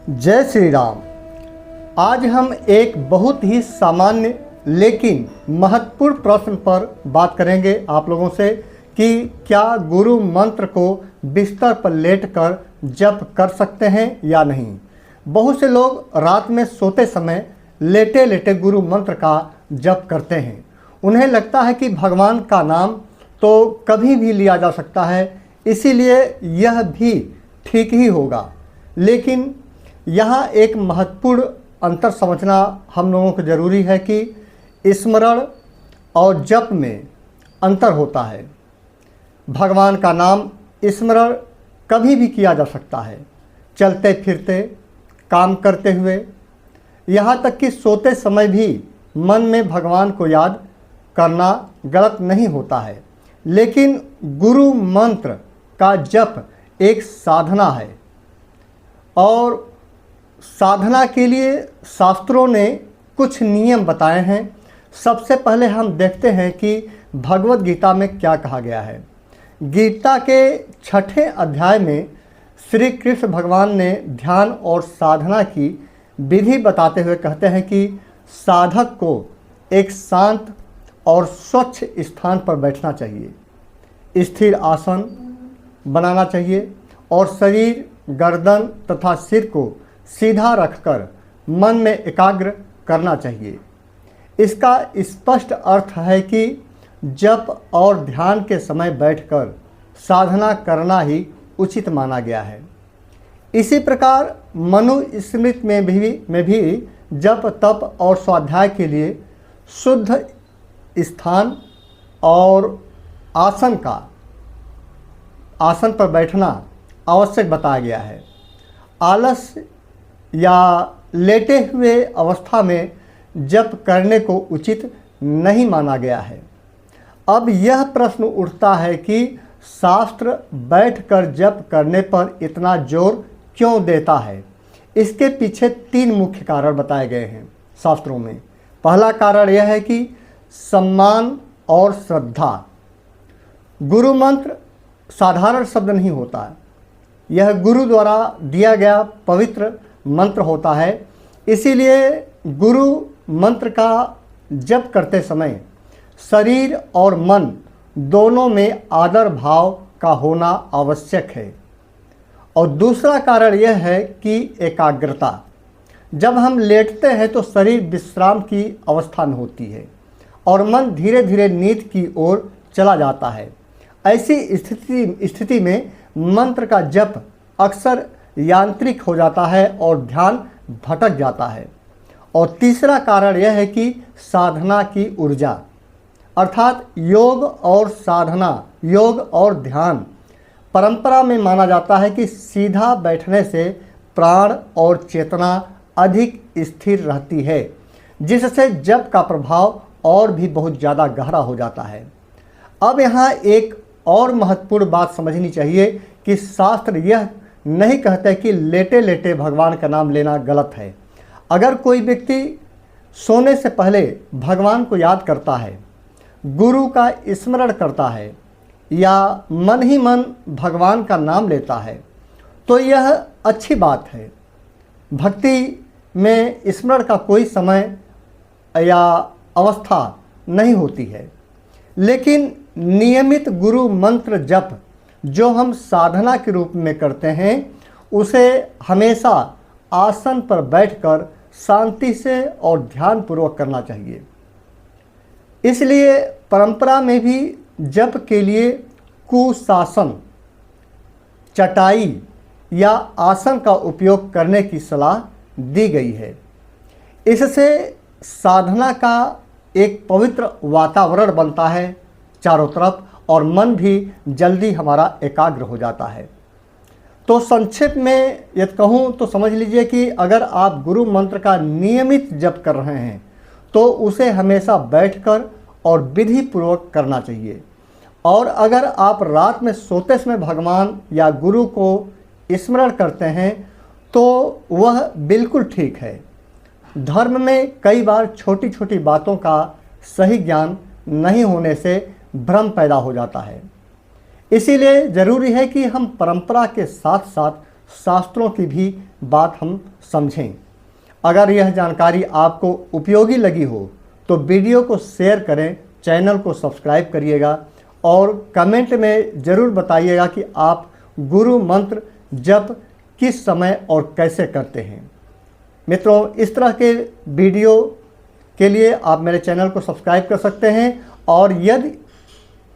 जय श्री राम। आज हम एक बहुत ही सामान्य लेकिन महत्वपूर्ण प्रश्न पर बात करेंगे आप लोगों से कि क्या गुरु मंत्र को बिस्तर पर लेटकर जप कर सकते हैं या नहीं। बहुत से लोग रात में सोते समय लेटे लेटे गुरु मंत्र का जप करते हैं। उन्हें लगता है कि भगवान का नाम तो कभी भी लिया जा सकता है, इसीलिए यह भी ठीक ही होगा। लेकिन यहाँ एक महत्वपूर्ण अंतर समझना हम लोगों को ज़रूरी है कि स्मरण और जप में अंतर होता है। भगवान का नाम स्मरण कभी भी किया जा सकता है, चलते फिरते, काम करते हुए, यहाँ तक कि सोते समय भी मन में भगवान को याद करना गलत नहीं होता है। लेकिन गुरु मंत्र का जप एक साधना है और साधना के लिए शास्त्रों ने कुछ नियम बताए हैं। सबसे पहले हम देखते हैं कि भगवत गीता में क्या कहा गया है। गीता के 6ठे अध्याय में श्री कृष्ण भगवान ने ध्यान और साधना की विधि बताते हुए कहते हैं कि साधक को एक शांत और स्वच्छ स्थान पर बैठना चाहिए, स्थिर आसन बनाना चाहिए और शरीर, गर्दन तथा सिर को सीधा रखकर मन में एकाग्र करना चाहिए। इसका स्पष्ट अर्थ है कि जप और ध्यान के समय बैठकर साधना करना ही उचित माना गया है। इसी प्रकार मनुस्मृति में भी जप, तप और स्वाध्याय के लिए शुद्ध स्थान और आसन पर बैठना आवश्यक बताया गया है। आलस या लेटे हुए अवस्था में जप करने को उचित नहीं माना गया है। अब यह प्रश्न उठता है कि शास्त्र बैठकर जप करने पर इतना जोर क्यों देता है। इसके पीछे 3 मुख्य कारण बताए गए हैं शास्त्रों में। पहला कारण यह है कि सम्मान और श्रद्धा। गुरु मंत्र साधारण शब्द नहीं होता है, यह गुरु द्वारा दिया गया पवित्र मंत्र होता है। इसीलिए गुरु मंत्र का जप करते समय शरीर और मन दोनों में आदर भाव का होना आवश्यक है। और दूसरा कारण यह है कि एकाग्रता। जब हम लेटते हैं तो शरीर विश्राम की अवस्था में होती है और मन धीरे धीरे नींद की ओर चला जाता है। ऐसी स्थिति में मंत्र का जप अक्सर यांत्रिक हो जाता है और ध्यान भटक जाता है। और तीसरा कारण यह है कि साधना की ऊर्जा, अर्थात योग और साधना, योग और ध्यान परंपरा में माना जाता है कि सीधा बैठने से प्राण और चेतना अधिक स्थिर रहती है, जिससे जप का प्रभाव और भी बहुत ज़्यादा गहरा हो जाता है। अब यहाँ एक और महत्वपूर्ण बात समझनी चाहिए कि शास्त्र यह नहीं कहते कि लेटे लेटे भगवान का नाम लेना गलत है। अगर कोई व्यक्ति सोने से पहले भगवान को याद करता है, गुरु का स्मरण करता है या मन ही मन भगवान का नाम लेता है तो यह अच्छी बात है। भक्ति में स्मरण का कोई समय या अवस्था नहीं होती है। लेकिन नियमित गुरु मंत्र जप जो हम साधना के रूप में करते हैं, उसे हमेशा आसन पर बैठकर शांति से और ध्यानपूर्वक करना चाहिए। इसलिए परंपरा में भी जप के लिए कुशासन, चटाई या आसन का उपयोग करने की सलाह दी गई है। इससे साधना का एक पवित्र वातावरण बनता है चारों तरफ और मन भी जल्दी हमारा एकाग्र हो जाता है। तो संक्षेप में यदि कहूँ तो समझ लीजिए कि अगर आप गुरु मंत्र का नियमित जप कर रहे हैं तो उसे हमेशा बैठकर और विधि पूर्वक करना चाहिए। और अगर आप रात में सोते समय भगवान या गुरु को स्मरण करते हैं तो वह बिल्कुल ठीक है। धर्म में कई बार छोटी छोटी बातों का सही ज्ञान नहीं होने से भ्रम पैदा हो जाता है। इसीलिए ज़रूरी है कि हम परंपरा के साथ साथ शास्त्रों की भी बात हम समझें। अगर यह जानकारी आपको उपयोगी लगी हो तो वीडियो को शेयर करें, चैनल को सब्सक्राइब करिएगा और कमेंट में ज़रूर बताइएगा कि आप गुरु मंत्र जप किस समय और कैसे करते हैं। मित्रों, इस तरह के वीडियो के लिए आप मेरे चैनल को सब्सक्राइब कर सकते हैं और यदि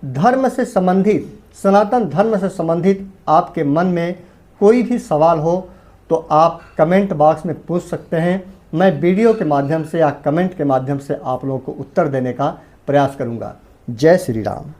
धर्म से संबंधित, सनातन धर्म से संबंधित आपके मन में कोई भी सवाल हो तो आप कमेंट बॉक्स में पूछ सकते हैं। मैं वीडियो के माध्यम से या कमेंट के माध्यम से आप लोगों को उत्तर देने का प्रयास करूंगा। जय श्री राम।